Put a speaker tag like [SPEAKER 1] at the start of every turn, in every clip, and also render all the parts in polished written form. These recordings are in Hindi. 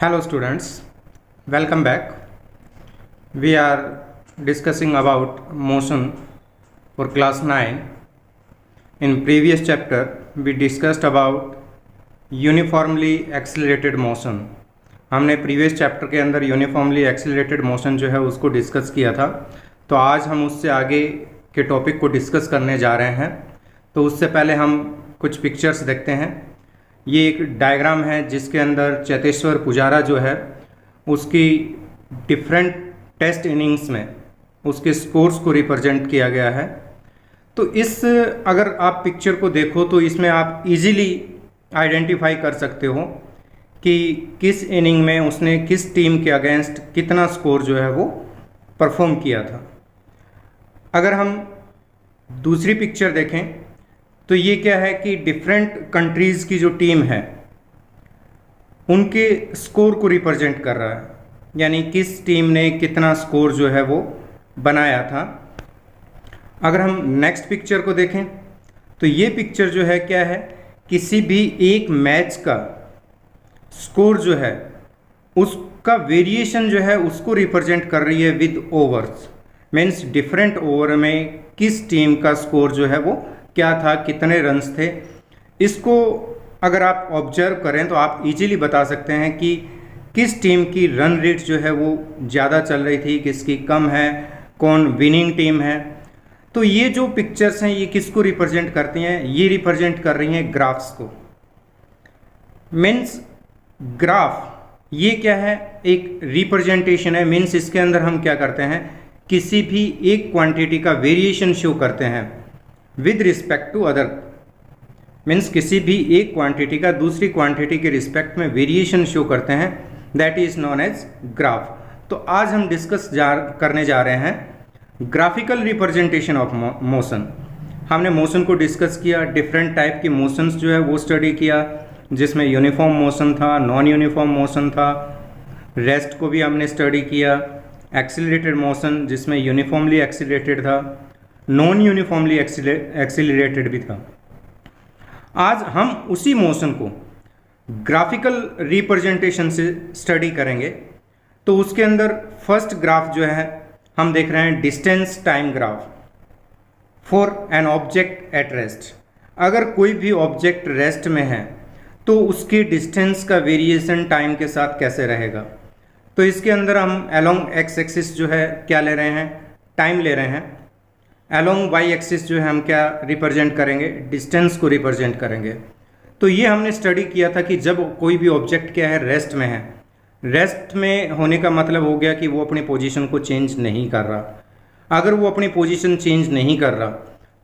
[SPEAKER 1] Hello students, welcome back. We are discussing about motion for class 9. In previous chapter we discussed about uniformly accelerated motion. हमने प्रीवियस चैप्टर के अंदर यूनिफॉर्मली एक्सीलरेटेड मोशन जो है उसको डिस्कस किया था। तो आज हम उससे आगे के टॉपिक को डिस्कस करने जा रहे हैं। तो उससे पहले हम कुछ पिक्चर्स देखते हैं। ये एक डायग्राम है जिसके अंदर चेतेश्वर पुजारा जो है उसकी डिफरेंट टेस्ट इनिंग्स में उसके स्कोर्स को रिप्रेजेंट किया गया है। तो इस अगर आप पिक्चर को देखो तो इसमें आप इजीली आइडेंटिफाई कर सकते हो कि किस इनिंग में उसने किस टीम के अगेंस्ट कितना स्कोर जो है वो परफॉर्म किया था। अगर हम दूसरी पिक्चर देखें तो ये क्या है कि डिफरेंट कंट्रीज़ की जो टीम है उनके स्कोर को रिप्रेजेंट कर रहा है, यानी किस टीम ने कितना स्कोर जो है वो बनाया था। अगर हम नेक्स्ट पिक्चर को देखें तो ये पिक्चर जो है क्या है, किसी भी एक मैच का स्कोर जो है उसका वेरिएशन जो है उसको रिप्रेजेंट कर रही है with overs. Means different over में किस टीम का स्कोर जो है वो क्या था, कितने रन्स थे। इसको अगर आप ऑब्जर्व करें तो आप इजीली बता सकते हैं कि किस टीम की रन रेट जो है वो ज़्यादा चल रही थी, किसकी कम है, कौन विनिंग टीम है। तो ये जो पिक्चर्स हैं ये किसको रिप्रेजेंट करती हैं, ये रिप्रेजेंट कर रही हैं ग्राफ्स को। मीन्स ग्राफ ये क्या है, एक रिप्रेजेंटेशन है। मीन्स इसके अंदर हम क्या करते हैं, किसी भी एक क्वांटिटी का वेरिएशन शो करते हैं with respect to other. Means किसी भी एक क्वांटिटी का दूसरी क्वांटिटी के रिस्पेक्ट में वेरिएशन शो करते हैं, that is known as graph. तो आज हम डिस्कस करने जा रहे हैं ग्राफिकल रिप्रेजेंटेशन ऑफ मोशन। हमने मोशन को डिस्कस किया, डिफरेंट टाइप की मोशंस जो है वो स्टडी किया, जिसमें यूनिफॉर्म मोशन था, नॉन यूनिफॉर्म मोशन था, रेस्ट को भी हमने स्टडी किया, एक्सीलरेटेड मोशन जिसमें यूनिफॉर्मली एक्सीलरेटेड था, नॉन यूनिफॉर्मली एक्सीलरेटेड भी था। आज हम उसी मोशन को ग्राफिकल रिप्रेजेंटेशन से स्टडी करेंगे। तो उसके अंदर फर्स्ट ग्राफ जो है हम देख रहे हैं distance time graph for an object at rest. अगर कोई भी ऑब्जेक्ट रेस्ट में है तो उसके डिस्टेंस का वेरिएशन टाइम के साथ कैसे रहेगा। तो इसके अंदर हम अलोंग एक्स एक्सिस जो है क्या ले रहे हैं, टाइम ले रहे हैं। अलोंग वाई एक्सिस जो है हम क्या रिप्रेजेंट करेंगे, डिस्टेंस को रिप्रेजेंट करेंगे। तो ये हमने स्टडी किया था कि जब कोई भी ऑब्जेक्ट क्या है, रेस्ट में है। रेस्ट में होने का मतलब हो गया कि वो अपनी पोजीशन को चेंज नहीं कर रहा। अगर वो अपनी पोजीशन चेंज नहीं कर रहा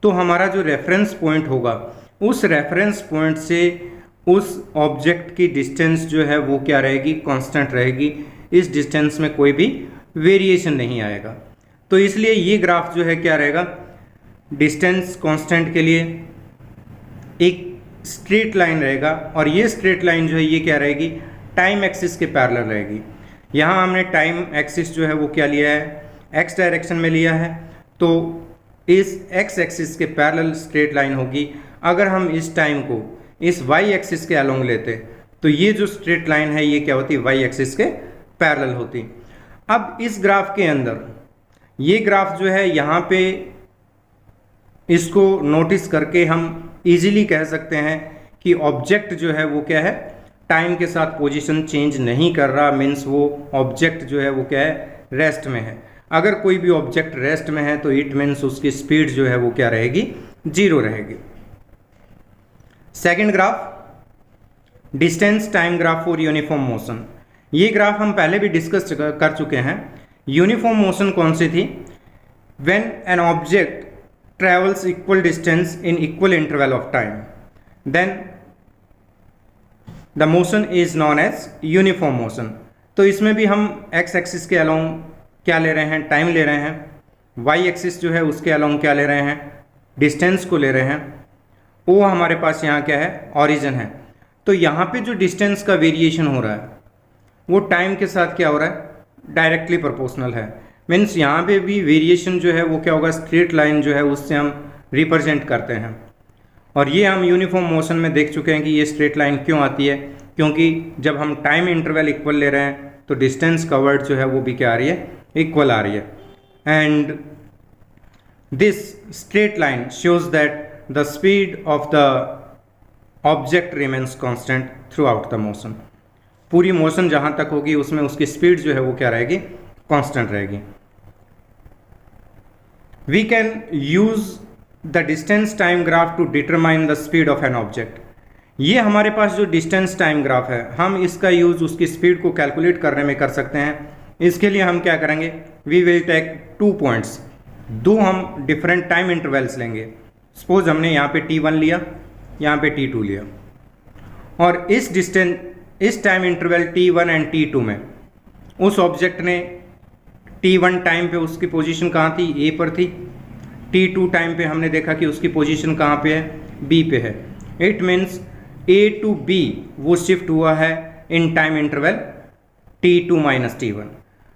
[SPEAKER 1] तो हमारा जो रेफरेंस पॉइंट होगा उस रेफरेंस पॉइंट से उस ऑब्जेक्ट की डिस्टेंस जो है वो क्या रहेगी, कांस्टेंट रहेगी। इस डिस्टेंस में कोई भी वेरिएशन नहीं आएगा। तो इसलिए ये ग्राफ जो है क्या रहेगा, डिस्टेंस कांस्टेंट के लिए एक स्ट्रेट लाइन रहेगा, और ये स्ट्रेट लाइन जो है ये क्या रहेगी, टाइम एक्सिस के पैरेलल रहेगी। यहाँ हमने टाइम एक्सिस जो है वो क्या लिया है, एक्स डायरेक्शन में लिया है। तो इस एक्स एक्सिस के पैरेलल स्ट्रेट लाइन होगी। अगर हम इस टाइम को इस वाई एक्सिस के अलोंग लेते तो ये जो स्ट्रेट लाइन है ये क्या होती, वाई एक्सिस के पैरेलल होती। अब इस ग्राफ के अंदर ये ग्राफ जो है यहाँ पे इसको नोटिस करके हम इजीली कह सकते हैं कि ऑब्जेक्ट जो है वो क्या है, टाइम के साथ पोजीशन चेंज नहीं कर रहा। मीन्स वो ऑब्जेक्ट जो है वो क्या है, रेस्ट में है। अगर कोई भी ऑब्जेक्ट रेस्ट में है तो इट मीन्स उसकी स्पीड जो है वो क्या रहेगी, जीरो रहेगी। Second graph distance time graph for uniform motion. ये ग्राफ हम पहले भी डिस्कस कर चुके हैं। यूनिफॉर्म मोशन कौन सी थी, when an object travels equal distance in equal interval of time then the motion is known as uniform motion. तो इसमें भी हम एक्स एक्सिस के अलोंग क्या ले रहे हैं, टाइम ले रहे हैं। वाई एक्सिस जो है उसके अलोंग क्या ले रहे हैं, डिस्टेंस को ले रहे हैं। वो हमारे पास यहाँ क्या है, ओरिजिन है। तो यहाँ पे जो डिस्टेंस का वेरिएशन हो रहा है वो टाइम के साथ क्या हो रहा है, डायरेक्टली प्रोपोर्शनल है। मीन्स यहाँ पे भी वेरिएशन जो है वो क्या होगा, स्ट्रेट लाइन जो है उससे हम रिप्रेजेंट करते हैं। और ये हम यूनिफॉर्म मोशन में देख चुके हैं कि ये स्ट्रेट लाइन क्यों आती है, क्योंकि जब हम टाइम इंटरवल इक्वल ले रहे हैं तो डिस्टेंस कवर्ड जो है वो भी क्या आ रही है, इक्वल आ रही है। And this straight line shows that the speed of the object remains constant through out the motion. पूरी मोशन जहां तक होगी उसमें उसकी स्पीड जो है वो क्या रहेगी, कांस्टेंट रहेगी। We can use the distance time graph to determine the speed of an object. ये हमारे पास जो डिस्टेंस टाइम ग्राफ है, हम इसका यूज उसकी स्पीड को कैलकुलेट करने में कर सकते हैं। इसके लिए हम क्या करेंगे, वी विल टेक 2 पॉइंट्स, 2 हम डिफरेंट टाइम इंटरवल्स लेंगे। सपोज हमने यहाँ पे t1 लिया, यहाँ पे t2 लिया, और इस time interval t1 and t2 में उस ऑब्जेक्ट ने t1 टाइम पे उसकी पोजीशन कहाँ थी, a पर थी। t2 टाइम पे हमने देखा कि उसकी पोजीशन कहाँ पे है, b पे है। It means a to b वो शिफ्ट हुआ है इन time interval t2 minus t1।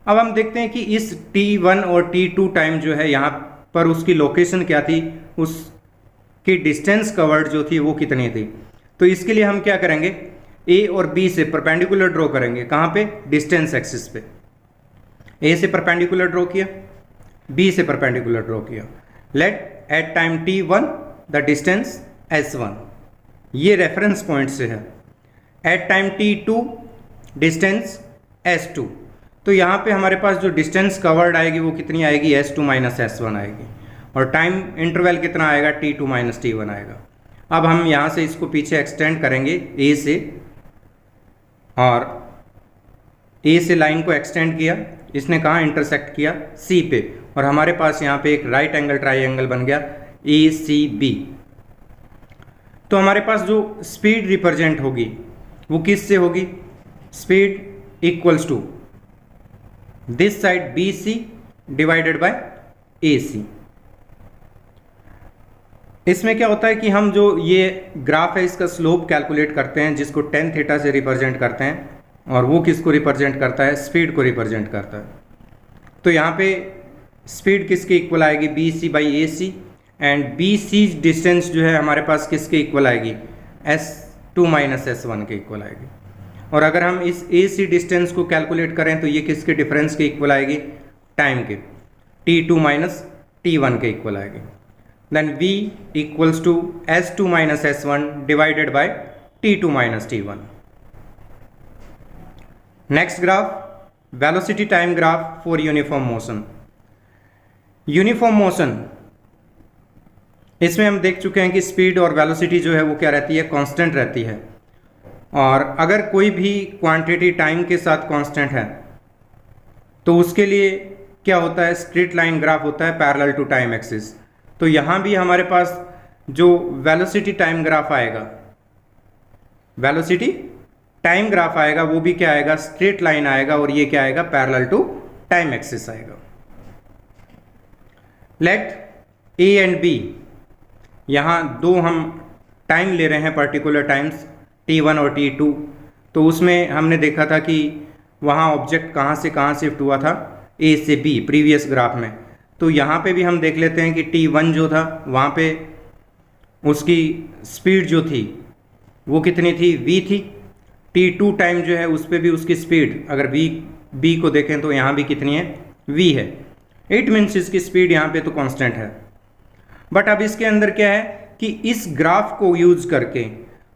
[SPEAKER 1] अब हम देखते हैं कि इस t1 और t2 टाइम जो है यहाँ पर उसकी लोकेशन क्या थी, उसकी डिस्टेंस कवर्ड जो थी वो कितनी थी। तो इसके लिए हम क्या करेंगे, a और b से परपेंडिकुलर ड्रॉ करेंगे। कहाँ पे, डिस्टेंस एक्सिस पे। a से परपेंडिकुलर ड्रॉ किया, b से परपेंडिकुलर ड्रॉ किया। Let at time t1 the distance s1, ये रेफरेंस पॉइंट से है। At time t2 distance s2। तो यहाँ पे हमारे पास जो डिस्टेंस कवर्ड आएगी वो कितनी आएगी, s2 माइनस s1 आएगी। और टाइम इंटरवल कितना आएगा, t2 माइनस t1 आएगा। अब हम यहाँ से इसको पीछे एक्सटेंड करेंगे a से, और a से लाइन को एक्सटेंड किया, इसने कहाँ इंटरसेक्ट किया, c पे, और हमारे पास यहाँ पे एक राइट एंगल ट्राइंगल बन गया ACB। तो हमारे पास जो स्पीड रिप्रेजेंट होगी वो किस से होगी, speed equals to this side BC divided by AC। इसमें क्या होता है कि हम जो ये ग्राफ है इसका स्लोप कैलकुलेट करते हैं, जिसको tan थीटा से रिप्रेजेंट करते हैं, और वो किसको रिप्रेजेंट करता है, स्पीड को रिप्रेजेंट करता है। तो यहाँ पे स्पीड किसके इक्वल आएगी, BC by AC, and BC distance जो है हमारे पास किसके इक्वल आएगी, S2 माइनस S1 के इक्वल आएगी। और अगर हम इस AC डिस्टेंस को कैलकुलेट करें तो ये किसके डिफरेंस के इक्वल आएगी, टाइम के, T2 माइनस T1 के इक्वल आएगी। Then V equals to S2 minus S1 divided by T2 minus T1। Next graph, velocity time graph for uniform motion. Uniform motion, इसमें हम देख चुके हैं कि स्पीड और वेलोसिटी जो है वो क्या रहती है, कांस्टेंट रहती है। और अगर कोई भी क्वांटिटी टाइम के साथ कांस्टेंट है तो उसके लिए क्या होता है, स्ट्रेट लाइन ग्राफ होता है पैरेलल टू टाइम एक्सिस। तो यहाँ भी हमारे पास जो वेलोसिटी टाइम ग्राफ आएगा, वेलोसिटी टाइम ग्राफ आएगा, वो भी क्या आएगा, स्ट्रेट लाइन आएगा, और ये क्या आएगा, पैरेलल टू टाइम एक्सिस आएगा। लेट A एंड B, यहाँ 2 हम टाइम ले रहे हैं, पर्टिकुलर टाइम्स T1 और T2। तो उसमें हमने देखा था कि वहाँ ऑब्जेक्ट कहाँ से कहाँ शिफ्ट हुआ था, A से B प्रीवियस ग्राफ में। तो यहाँ पे भी हम देख लेते हैं कि T1 जो था वहाँ पे उसकी स्पीड जो थी वो कितनी थी, v थी। T2 टाइम जो है उस पर भी उसकी स्पीड, अगर b को देखें तो यहाँ भी कितनी है, v है। इट मीन्स इसकी स्पीड यहाँ पे तो कांस्टेंट है। बट अब इसके अंदर क्या है कि इस ग्राफ को यूज करके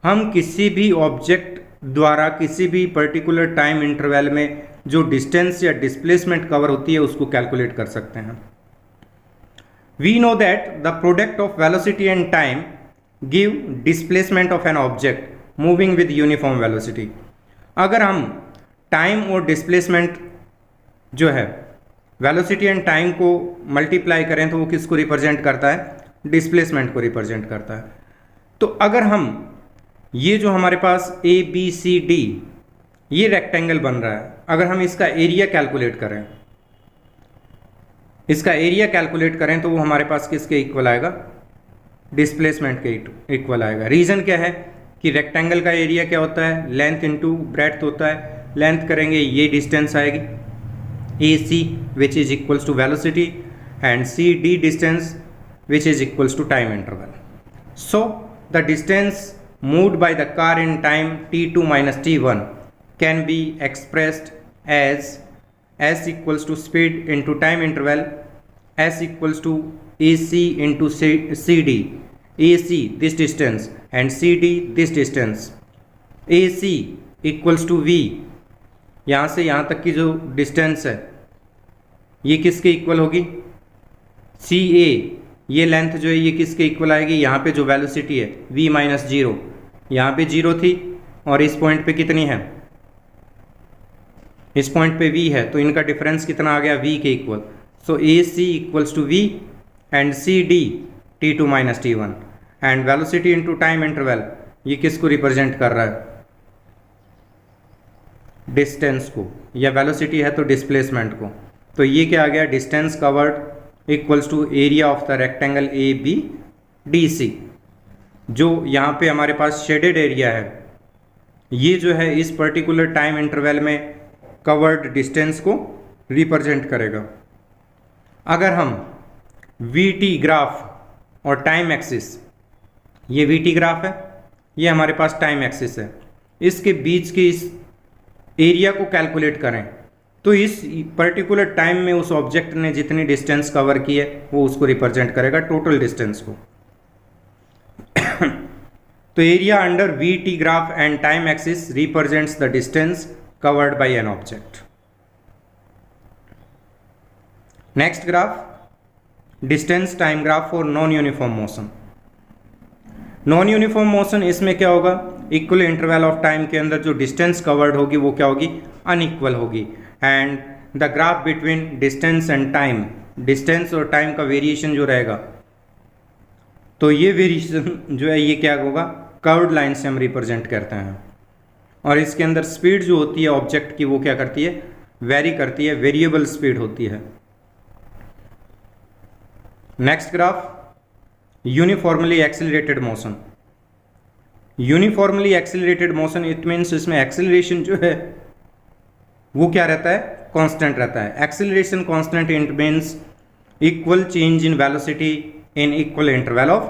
[SPEAKER 1] हम किसी भी ऑब्जेक्ट द्वारा किसी भी पर्टिकुलर टाइम इंटरवल में जो डिस्टेंस या डिस्प्लेसमेंट कवर होती है उसको कैलकुलेट कर सकते हैं। We know that the product of velocity and time give displacement of an object moving with uniform velocity. अगर हम टाइम और डिस्प्लेसमेंट जो है वेलोसिटी एंड टाइम को मल्टीप्लाई करें तो वो किसको रिप्रेजेंट करता है, डिस्प्लेसमेंट को रिप्रेजेंट करता है। तो अगर हम ये जो हमारे पास ABCD ये रेक्टेंगल बन रहा है, अगर हम इसका एरिया कैलकुलेट करें, इसका एरिया कैलकुलेट करें तो वो हमारे पास किसके इक्वल आएगा, डिस्प्लेसमेंट के इक्वल आएगा। रीज़न क्या है कि रेक्टेंगल का एरिया क्या होता है, लेंथ इनटू ब्रेड्थ होता है। लेंथ करेंगे ये डिस्टेंस आएगी AC which is equals to velocity and CD distance which is equals to time interval. So the distance moved by the car in time t2 minus t1 can be expressed as s equals to speed into time interval, s equals to ac into cd, ac this distance and cd this distance, ac equals to v, यहाँ से यहाँ तक की जो डिस्टेंस है ये किसके इक्वल होगी, सी ए, ये लेंथ जो है ये किसके इक्वल आएगी, यहाँ पे जो वेलोसिटी है v माइनस जीरो, यहाँ पे जीरो थी और इस पॉइंट पे कितनी है, इस पॉइंट पे v है, तो इनका डिफरेंस कितना आ गया, v के equal. So A C equals to v and C D T two minus T one, and velocity into time interval ये किसको रिप्रेजेंट कर रहा है, डिस्टेंस को, या वेलोसिटी है तो डिस्प्लेसमेंट को। तो ये क्या आ गया, distance covered equals to area of the rectangle A B D C. जो यहाँ पे हमारे पास शेडेड एरिया है ये जो है इस पर्टिकुलर टाइम इंटरवल में कवर्ड डिस्टेंस को रिप्रेजेंट करेगा। अगर हम वी टी ग्राफ और टाइम एक्सिस, ये वी टी ग्राफ है, ये हमारे पास टाइम एक्सिस है, इसके बीच के इस एरिया को कैलकुलेट करें तो इस पर्टिकुलर टाइम में उस ऑब्जेक्ट ने जितनी डिस्टेंस कवर की है वो उसको रिप्रेजेंट करेगा, टोटल डिस्टेंस को। तो area under we T graph and time axis represents the distance covered by an object. Next graph, distance time graph for non uniform motion. Non uniform motion, इसमें क्या होगा, इक्वल इंटरवल ऑफ टाइम के अंदर जो डिस्टेंस कवर्ड होगी वो क्या होगी, अनइक्वल होगी, and the graph between distance and time, distance और टाइम का वेरिएशन जो रहेगा, तो ये वेरिएशन जो है ये क्या होगा, कर्व्ड लाइन से हम रिप्रेजेंट करते हैं। और इसके अंदर स्पीड जो होती है ऑब्जेक्ट की वो क्या करती है, वेरी करती है, वेरिएबल स्पीड होती है। Next graph, uniformly accelerated motion. Uniformly accelerated motion it means इसमें एक्सेलरेशन जो है वो क्या रहता है, कांस्टेंट रहता है। Acceleration constant it means equal change in velocity in equal interval of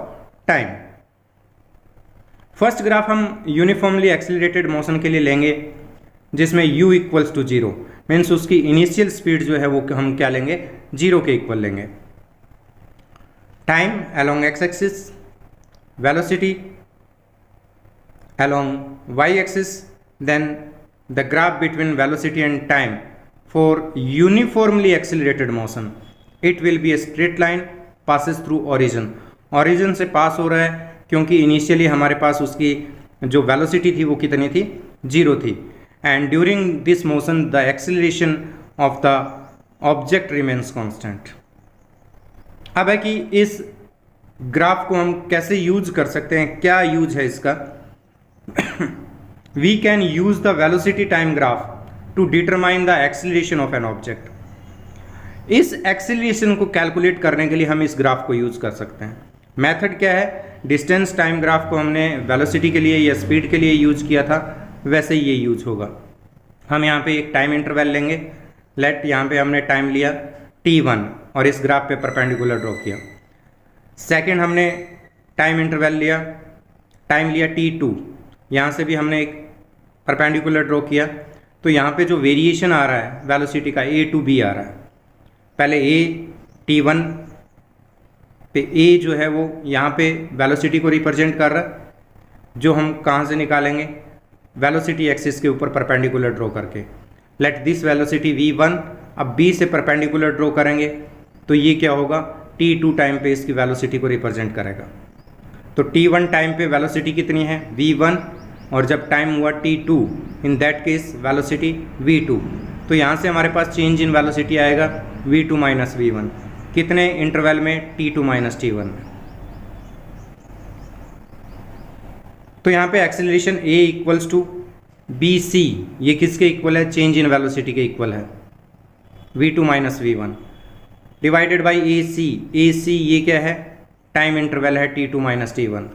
[SPEAKER 1] time. First graph हम यूनिफॉर्मली एक्सेलरेटेड मोशन के लिए लेंगे जिसमें u equals to zero, means उसकी इनिशियल स्पीड जो है वो हम क्या लेंगे, जीरो के इक्वल लेंगे। Time along X axis, velocity along y-axis, then the graph between velocity and time for uniformly accelerated motion, it will be a straight line passes through origin। origin से पास हो रहा है क्योंकि इनिशियली हमारे पास उसकी जो वेलोसिटी थी वो कितनी थी, जीरो थी, and during this motion the acceleration of the object remains constant. अब है कि इस ग्राफ को हम कैसे यूज कर सकते हैं, क्या यूज है इसका। We can use the velocity time graph to determine the acceleration of an object। इस एक्सेलरेशन को कैलकुलेट करने के लिए हम इस ग्राफ को यूज कर सकते हैं। मेथड क्या है, डिस्टेंस टाइम ग्राफ को हमने वेलोसिटी के लिए या स्पीड के लिए यूज किया था, वैसे ही ये यूज होगा। हम यहाँ पे एक टाइम इंटरवल लेंगे, लेट यहाँ पे हमने टाइम लिया t1 और इस ग्राफ पे परपेंडिकुलर ड्रॉ किया। सेकेंड हमने टाइम इंटरवल लिया, टाइम लिया t2, यहाँ से भी हमने एक परपेंडिकुलर ड्रॉ किया। तो यहाँ पे जो वेरिएशन आ रहा है वेलोसिटी का a टू b आ रहा है। पहले a t1 पे a जो है वो यहाँ पे वेलोसिटी को रिप्रेजेंट कर रहा है, जो हम कहाँ से निकालेंगे, वेलोसिटी एक्सिस के ऊपर परपेंडिकुलर ड्रॉ करके। लेट दिस वेलोसिटी v1, अब b से परपेंडिकुलर ड्रॉ करेंगे तो ये क्या होगा, t2 टाइम पे इसकी वेलोसिटी को रिप्रेजेंट करेगा। तो t1 टाइम पे वेलोसिटी कितनी है, v1, और जब टाइम हुआ t2, in that case velocity v2। तो यहाँ से हमारे पास चेंज इन वेलोसिटी आएगा v2 माइनस v1, कितने इंटरवल में, t2 माइनस t1 में। तो यहाँ पे acceleration a equals to B C, ये किसके इक्वल है, चेंज इन वेलोसिटी के इक्वल है, v2 minus v1 divided by A C ये क्या है, टाइम इंटरवल है t2 माइनस t1।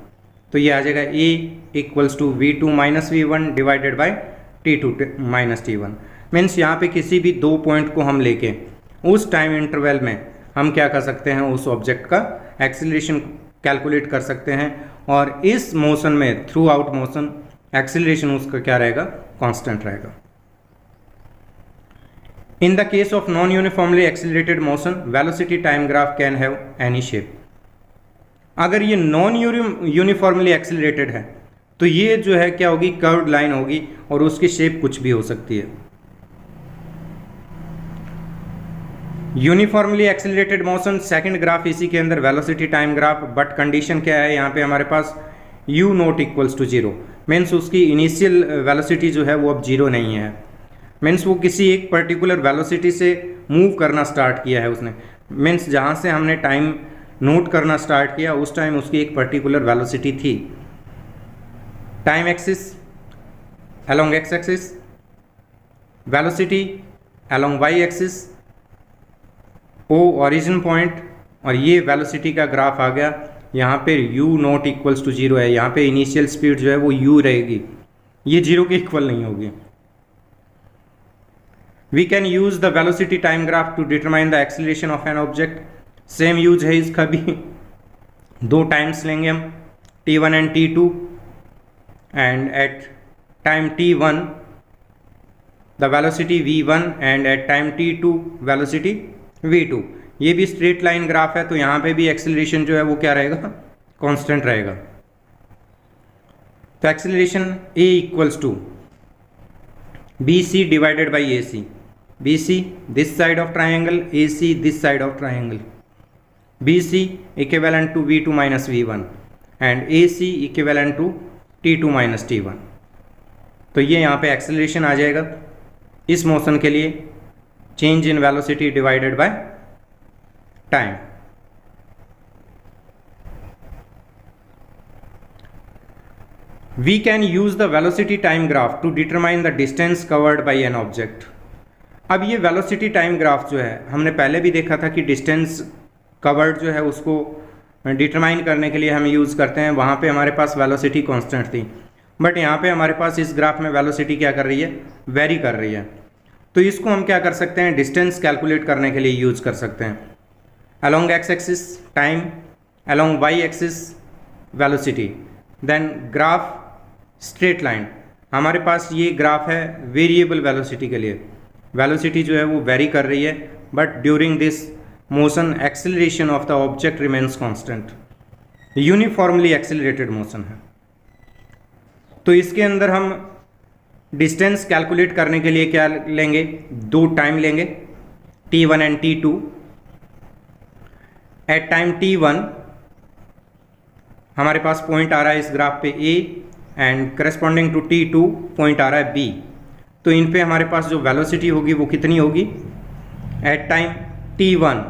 [SPEAKER 1] तो ये आ जाएगा a equals to v2 minus v1 divided by t2 minus t1। Means यहाँ पे किसी भी दो पॉइंट को हम लेके उस टाइम इंटरवल में हम क्या कर सकते हैं, उस ऑब्जेक्ट का एक्सेलरेशन कैलकुलेट कर सकते हैं, और इस मोशन में थ्रू आउट मोशन एक्सीलरेशन उसका क्या रहेगा, कांस्टेंट रहेगा। In the case of non uniformly accelerated motion velocity time graph can have any shape. अगर ये नॉन यूनिफॉर्मली एक्सीलरेटेड है तो ये जो है क्या होगी, कर्व्ड लाइन होगी और उसकी शेप कुछ भी हो सकती है। Uniformly accelerated motion second graph इसी के अंदर velocity time graph, but condition क्या है यहाँ पे हमारे पास u not equals to 0, means उसकी इनिशियल वेलोसिटी जो है वो अब 0 नहीं है, मीन्स वो किसी एक पर्टिकुलर वेलोसिटी से मूव करना स्टार्ट किया है उसने, मीन्स जहाँ से हमने टाइम नोट करना स्टार्ट किया उस टाइम उसकी एक पर्टिकुलर वेलोसिटी थी। Time axis along X axis, velocity along Y axis, O origin point, और ये वेलोसिटी का ग्राफ आ गया। यहाँ पे u नॉट इक्वल्स टू 0 है, यहाँ पे इनिशियल स्पीड जो है वो u रहेगी, ये 0 के इक्वल नहीं होगी। We can use the velocity time graph to determine the acceleration of an object. Same use है इसका भी, दो टाइम्स लेंगे हम t1 and t2, and at time t1 the velocity v1 and at time t2 velocity v2। ये भी स्ट्रेट लाइन ग्राफ है तो यहाँ पे भी एक्सीलरेशन जो है वो क्या रहेगा, कांस्टेंट रहेगा। तो acceleration a equals to BC divided by AC, BC this side of triangle, AC this side of triangle, BC equivalent to V2 minus V1 and AC equivalent to T2 minus T1। तो ये यहाँ पे एक्सीलरेशन आ जाएगा इस मोशन के लिए, change in velocity divided by time. We can use the velocity time graph to determine the distance covered by an object. अब ये वेलोसिटी टाइम ग्राफ जो है हमने पहले भी देखा था कि डिस्टेंस कवर्ड जो है उसको डिटरमाइन करने के लिए हम यूज़ करते हैं, वहाँ पे हमारे पास वेलोसिटी कांस्टेंट थी, बट यहाँ पे हमारे पास इस ग्राफ में वेलोसिटी क्या कर रही है, वेरी कर रही है। तो इसको हम क्या कर सकते हैं, डिस्टेंस कैलकुलेट करने के लिए यूज़ कर सकते हैं। Along X axis time, along Y axis velocity, then graph straight line. हमारे पास ये ग्राफ है वेरिएबल वेलोसिटी के लिए, वेलोसिटी जो है वो वेरी कर रही है, but during this motion acceleration of the object remains constant. Uniformly accelerated motion है, तो इसके अंदर हम डिस्टेंस कैलकुलेट करने के लिए क्या लेंगे, दो टाइम लेंगे t1 and t2। Eight time t1 हमारे पास पॉइंट आ रहा है इस ग्राफ पे A and corresponding to t2 point आ रहा है B। तो इन पे हमारे पास जो वेलोसिटी होगी वो कितनी होगी, एट टाइम t1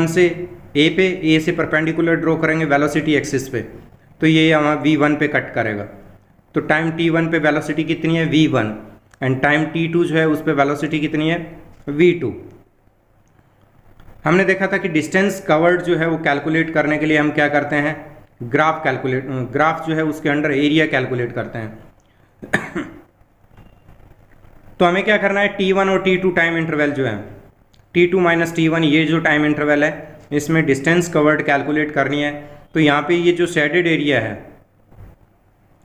[SPEAKER 1] से A से परपेंडिकुलर ड्रॉ करेंगे वेलोसिटी एक्सिस पे, तो ये हमारा V1 पे कट करेगा। तो टाइम t1 पे वेलोसिटी कितनी है V1 एंड टाइम t2 जो है उस पे वेलोसिटी कितनी है V2। हमने देखा था कि डिस्टेंस कवर्ड जो है वो कैलकुलेट करने के लिए हम क्या करते हैं, ग्राफ जो है उसके अंडर एरिया कैलकुलेट करते हैं। तो हमें क्या करना है, t1 और t2 टाइम इंटरवल जो है t2 माइनस t1 ये जो टाइम इंटरवल है इसमें डिस्टेंस कवर्ड कैलकुलेट करनी है। तो यहाँ पे ये जो शेडेड एरिया है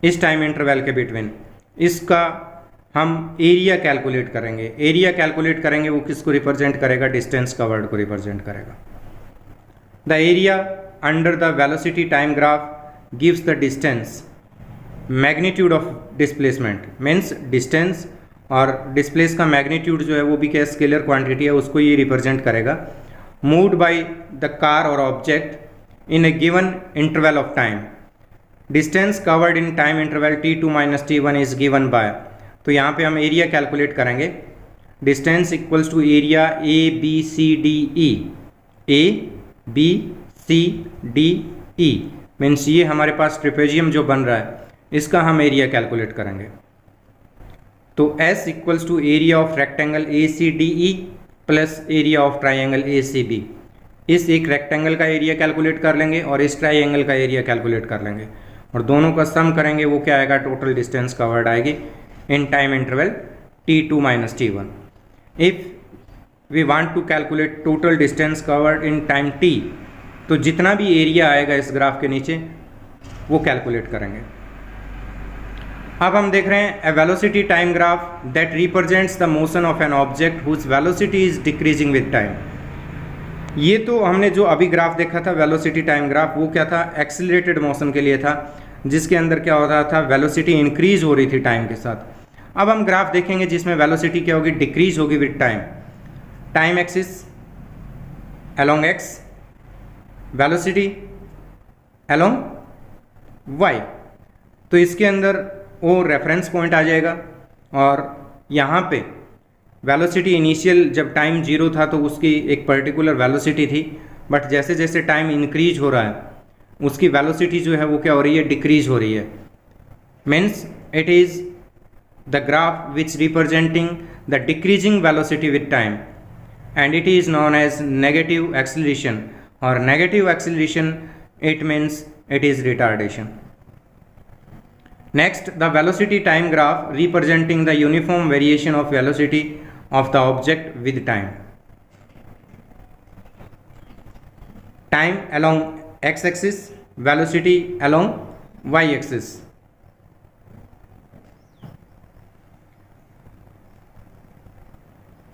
[SPEAKER 1] इस टाइम इंटरवल के बिटवीन, इसका हम एरिया कैलकुलेट करेंगे। एरिया कैलकुलेट करेंगे वो किसको रिप्रेजेंट करेगा, डिस्टेंस कवर्ड को रिप्रेजेंट करेगा। The area under the velocity time graph gives the distance magnitude of displacement, means distance और डिस्प्लेस का मैग्नीट्यूड जो है वो भी क्या स्केलर क्वांटिटी है, उसको ये रिप्रेजेंट करेगा। मूव्ड बाय द कार और object in a given interval of time, distance covered in time interval t2 minus t1 is given by. तो यहाँ पे हम एरिया कैलकुलेट करेंगे, distance equals to area A B C D E, A B C D E, means ये हमारे पास ट्रिपेजियम जो बन रहा है इसका हम एरिया कैलकुलेट करेंगे। तो S equals to area of rectangle A C D E plus area of triangle A C B. इस एक रेक्टेंगल का एरिया कैलकुलेट कर लेंगे और इस ट्राइंगल का एरिया कैलकुलेट कर लेंगे और दोनों का सम करेंगे, वो क्या आएगा, टोटल डिस्टेंस कवर्ड आएगी in time interval t2 minus t1. If we want to calculate total distance covered in time t, तो जितना भी एरिया आएगा इस ग्राफ के नीचे वो कैलकुलेट करेंगे। अब हम देख रहे हैं a velocity time graph that represents the motion of an object whose velocity is decreasing with time. ये तो हमने जो अभी ग्राफ देखा था वेलोसिटी टाइम ग्राफ, वो क्या था, एक्सीलरेटेड मोशन के लिए था, जिसके अंदर क्या हो रहा था, वेलोसिटी इंक्रीज हो रही थी टाइम के साथ। अब हम ग्राफ देखेंगे जिसमें वेलोसिटी क्या होगी, डिक्रीज होगी with time. Time axis along X, velocity along Y. तो इसके अंदर वो रेफरेंस पॉइंट आ जाएगा और यहाँ पे वेलोसिटी इनिशियल जब टाइम 0 था तो उसकी एक पर्टिकुलर वेलोसिटी थी, बट जैसे जैसे टाइम इंक्रीज हो रहा है उसकी वेलोसिटी जो है वो क्या हो रही है, डिक्रीज हो रही है। Means it is the graph which representing the decreasing velocity with time and it is known as negative acceleration. और negative acceleration it means it is retardation. Next, the velocity time graph representing the uniform variation of velocity of the object with time. Time along x-axis, velocity along y-axis.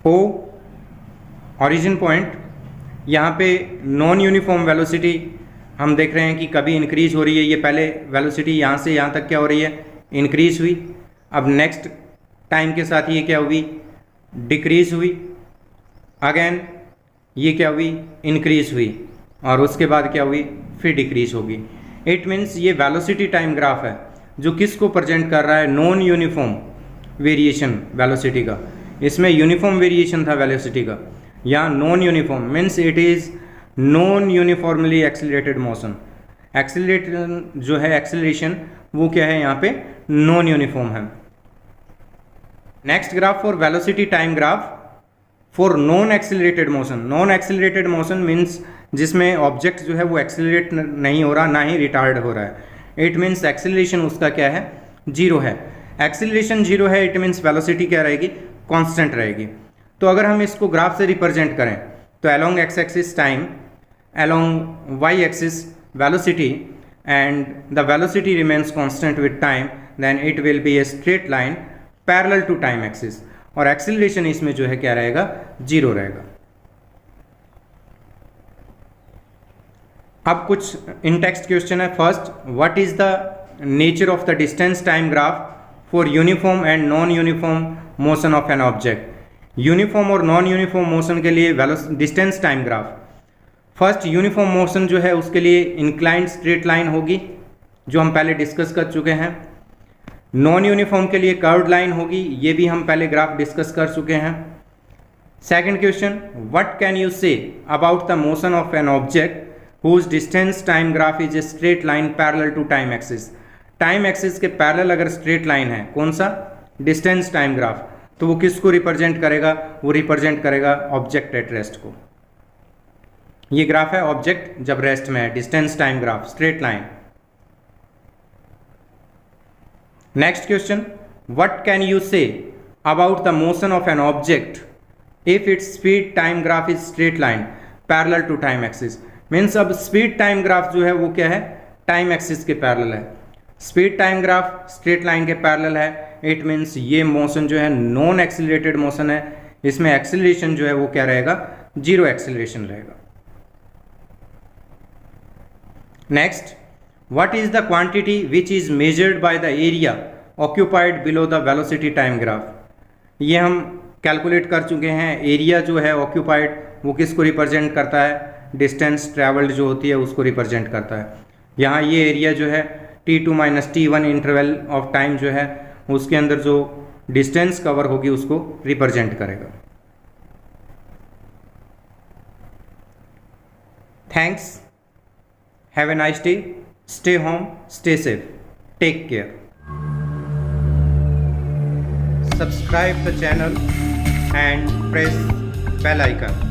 [SPEAKER 1] O origin point, यहाँ पे नॉन यूनिफॉर्म वेलोसिटी हम देख रहे हैं कि कभी इंक्रीज हो रही है। ये पहले वेलोसिटी यहाँ से यहाँ तक क्या हो रही है, इंक्रीज हुई। अब नेक्स्ट टाइम के साथ ये क्या हुई, डिक्रीज हुई। अगेन ये क्या हुई, इंक्रीज हुई, और उसके बाद क्या हुई, फिर डिक्रीज होगी। इट मीन्स ये वेलोसिटी टाइम ग्राफ है जो किसको प्रेजेंट कर रहा है, नॉन यूनिफॉर्म वेरिएशन वेलोसिटी का। इसमें यूनिफॉर्म वेरिएशन था वेलोसिटी का, यहाँ non uniform means it is non uniformly accelerated motion. Acceleration जो है, एक्सीलरेशन वो क्या है, यहाँ पे नॉन यूनिफॉर्म है। Next graph for velocity time graph for non accelerated motion. Non accelerated motion means जिसमें ऑब्जेक्ट जो है वो एक्सीलरेट नहीं हो रहा, ना ही रिटार्ड हो रहा है। इट मीन्स एक्सीलरेशन उसका क्या है, 0 है। एक्सीलरेशन 0 है, इट मीन्स वेलोसिटी क्या रहेगी, कांस्टेंट रहेगी। तो अगर हम इसको ग्राफ से रिप्रेजेंट करें तो along X axis time, along y-axis velocity, and the velocity remains constant with time, then it will be a straight line parallel to time axis, और acceleration इसमें जो है क्या रहेगा, 0 रहेगा। अब कुछ इन टेक्स्ट क्वेश्चन है। First, what is the nature of the distance time graph for uniform and non uniform motion of an object. Uniform और नॉन यूनिफॉर्म मोशन के लिए distance time graph, first uniform motion जो है उसके लिए इंक्लाइंड स्ट्रेट लाइन होगी, जो हम पहले डिस्कस कर चुके हैं। नॉन यूनिफॉर्म के लिए कर्व्ड लाइन होगी, ये भी हम पहले ग्राफ डिस्कस कर चुके हैं। Second question, what can you say about the motion of an object whose distance time graph is a straight line parallel to time axis. Time axis के पैरेलल अगर स्ट्रेट लाइन है, कौन सा, डिस्टेंस टाइम ग्राफ, तो वो किसको रिप्रेजेंट करेगा, वो रिप्रेजेंट करेगा ऑब्जेक्ट एट रेस्ट को। ये ग्राफ है ऑब्जेक्ट जब रेस्ट में है, distance time graph, straight line. Next question, what can you say about the motion of an object if its speed time graph is straight line parallel to time axis. Means अब स्पीड टाइम ग्राफ जो है वो क्या है, टाइम एक्सिस के पैरेलल है। Speed time graph straight line के पैरेलल है, इट मीन्स ये मोशन जो है नॉन एक्सीलरेटेड मोशन है। इसमें एक्सीलरेशन जो है वो क्या रहेगा, 0 एक्सीलरेशन रहेगा। Next, what is the quantity which is measured by the area occupied below the velocity time graph? ये हम कैलकुलेट कर चुके हैं। एरिया जो है ऑक्यूपाइड वो किसको रिप्रेजेंट करता है, डिस्टेंस ट्रैवल्ड जो होती है उसको रिप्रेजेंट करता है। यहाँ ये एरिया जो है t2 - t1 interval of time जो है उसके अंदर जो डिस्टेंस कवर होगी उसको रिप्रेजेंट करेगा। Thanks, have a nice day, stay home, stay safe, take care. Subscribe the channel and press bell icon.